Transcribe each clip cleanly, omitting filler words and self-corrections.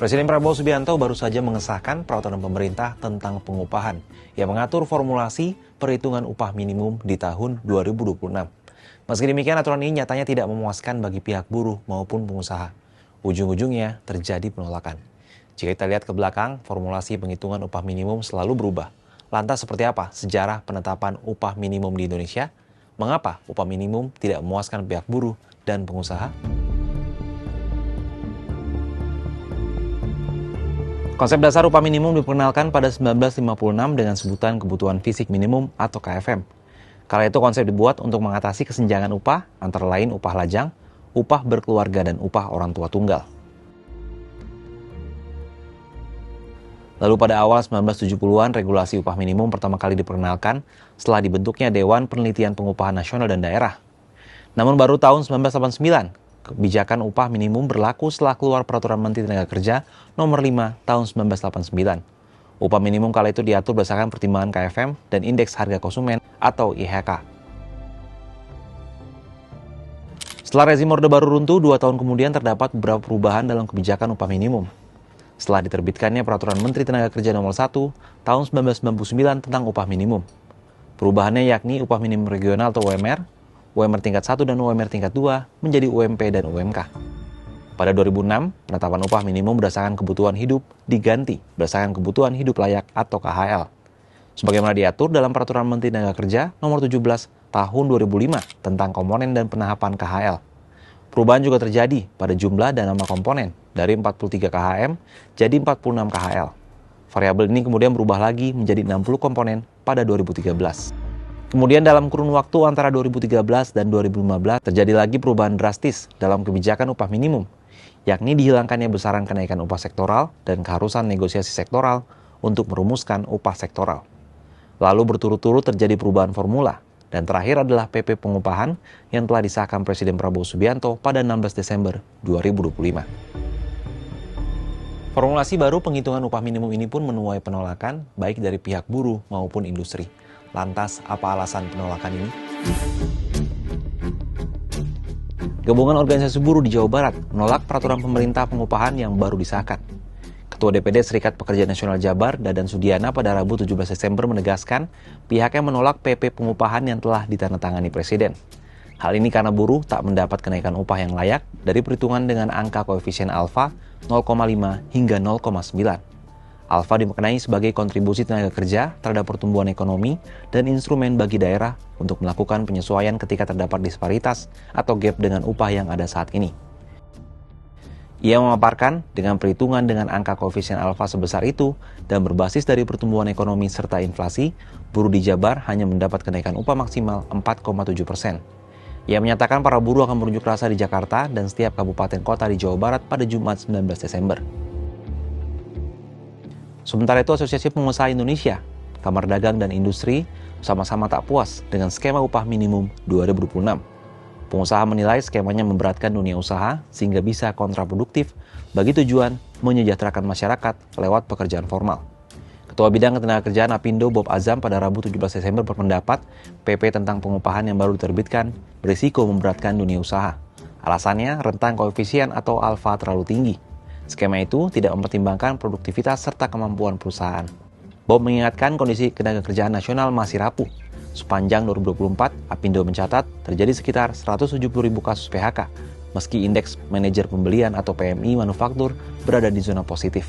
Presiden Prabowo Subianto baru saja mengesahkan peraturan pemerintah tentang pengupahan yang mengatur formulasi perhitungan upah minimum di tahun 2026. Meski demikian, aturan ini nyatanya tidak memuaskan bagi pihak buruh maupun pengusaha. Ujung-ujungnya terjadi penolakan. Jika kita lihat ke belakang, formulasi penghitungan upah minimum selalu berubah. Lantas seperti apa sejarah penetapan upah minimum di Indonesia? Mengapa upah minimum tidak memuaskan pihak buruh dan pengusaha? Konsep dasar upah minimum diperkenalkan pada 1956 dengan sebutan kebutuhan fisik minimum atau KFM. Kala itu konsep dibuat untuk mengatasi kesenjangan upah, antara lain upah lajang, upah berkeluarga, dan upah orang tua tunggal. Lalu pada awal 1970-an, regulasi upah minimum pertama kali diperkenalkan setelah dibentuknya Dewan Penelitian Pengupahan Nasional dan Daerah. Namun baru tahun 1989, kebijakan upah minimum berlaku setelah keluar Peraturan Menteri Tenaga Kerja Nomor 5 tahun 1989. Upah minimum kala itu diatur berdasarkan pertimbangan KFM dan Indeks Harga Konsumen atau IHK. Setelah rezim Orde Baru runtuh, 2 tahun kemudian terdapat beberapa perubahan dalam kebijakan upah minimum. Setelah diterbitkannya Peraturan Menteri Tenaga Kerja Nomor 1 tahun 1999 tentang upah minimum. Perubahannya yakni upah minimum regional atau UMR, UMR tingkat 1 dan UMR tingkat 2 menjadi UMP dan UMK. Pada 2006, penetapan upah minimum berdasarkan kebutuhan hidup diganti berdasarkan kebutuhan hidup layak atau KHL. Sebagaimana diatur dalam Peraturan Menteri Tenaga Kerja Nomor 17 Tahun 2005 tentang komponen dan penahapan KHL. Perubahan juga terjadi pada jumlah dan nama komponen dari 43 KHM jadi 46 KHL. Variabel ini kemudian berubah lagi menjadi 60 komponen pada 2013. Kemudian dalam kurun waktu antara 2013 dan 2015 terjadi lagi perubahan drastis dalam kebijakan upah minimum, yakni dihilangkannya besaran kenaikan upah sektoral dan keharusan negosiasi sektoral untuk merumuskan upah sektoral. Lalu berturut-turut terjadi perubahan formula, dan terakhir adalah PP Pengupahan yang telah disahkan Presiden Prabowo Subianto pada 16 Desember 2025. Formulasi baru penghitungan upah minimum ini pun menuai penolakan baik dari pihak buruh maupun industri. Lantas, apa alasan penolakan ini? Gabungan organisasi buruh di Jawa Barat menolak peraturan pemerintah pengupahan yang baru disahkan. Ketua DPD Serikat Pekerja Nasional Jabar, Dadan Sudiana, pada Rabu 17 Desember menegaskan pihaknya menolak PP pengupahan yang telah ditandatangani Presiden. Hal ini karena buruh tak mendapat kenaikan upah yang layak dari perhitungan dengan angka koefisien alfa 0,5 hingga 0,9. Alfa dimaknai sebagai kontribusi tenaga kerja terhadap pertumbuhan ekonomi dan instrumen bagi daerah untuk melakukan penyesuaian ketika terdapat disparitas atau gap dengan upah yang ada saat ini. Ia memaparkan dengan perhitungan dengan angka koefisien alfa sebesar itu dan berbasis dari pertumbuhan ekonomi serta inflasi, buruh di Jabar hanya mendapat kenaikan upah maksimal 4,7%. Ia menyatakan para buruh akan berunjuk rasa di Jakarta dan setiap kabupaten kota di Jawa Barat pada Jumat 19 Desember. Sementara itu, Asosiasi Pengusaha Indonesia, Kamar Dagang dan Industri sama-sama tak puas dengan skema upah minimum 2026. Pengusaha menilai skemanya memberatkan dunia usaha sehingga bisa kontraproduktif bagi tujuan menyejahterakan masyarakat lewat pekerjaan formal. Ketua Bidang Ketenagakerjaan Apindo Bob Azam pada Rabu 17 Desember berpendapat PP tentang pengupahan yang baru diterbitkan berisiko memberatkan dunia usaha. Alasannya rentang koefisien atau alfa terlalu tinggi. Skema itu tidak mempertimbangkan produktivitas serta kemampuan perusahaan. Bob mengingatkan kondisi ketenagakerjaan nasional masih rapuh. Sepanjang 2024, Apindo mencatat terjadi sekitar 170.000 kasus PHK, meski indeks manajer pembelian atau PMI manufaktur berada di zona positif.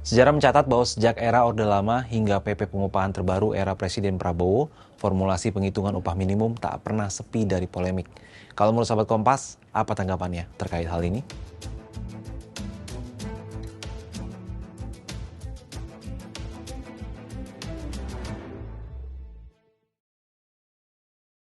Sejarah mencatat bahwa sejak era Orde Lama hingga PP Pengupahan terbaru era Presiden Prabowo, formulasi penghitungan upah minimum tak pernah sepi dari polemik. Kalau menurut sahabat Kompas, apa tanggapannya terkait hal ini?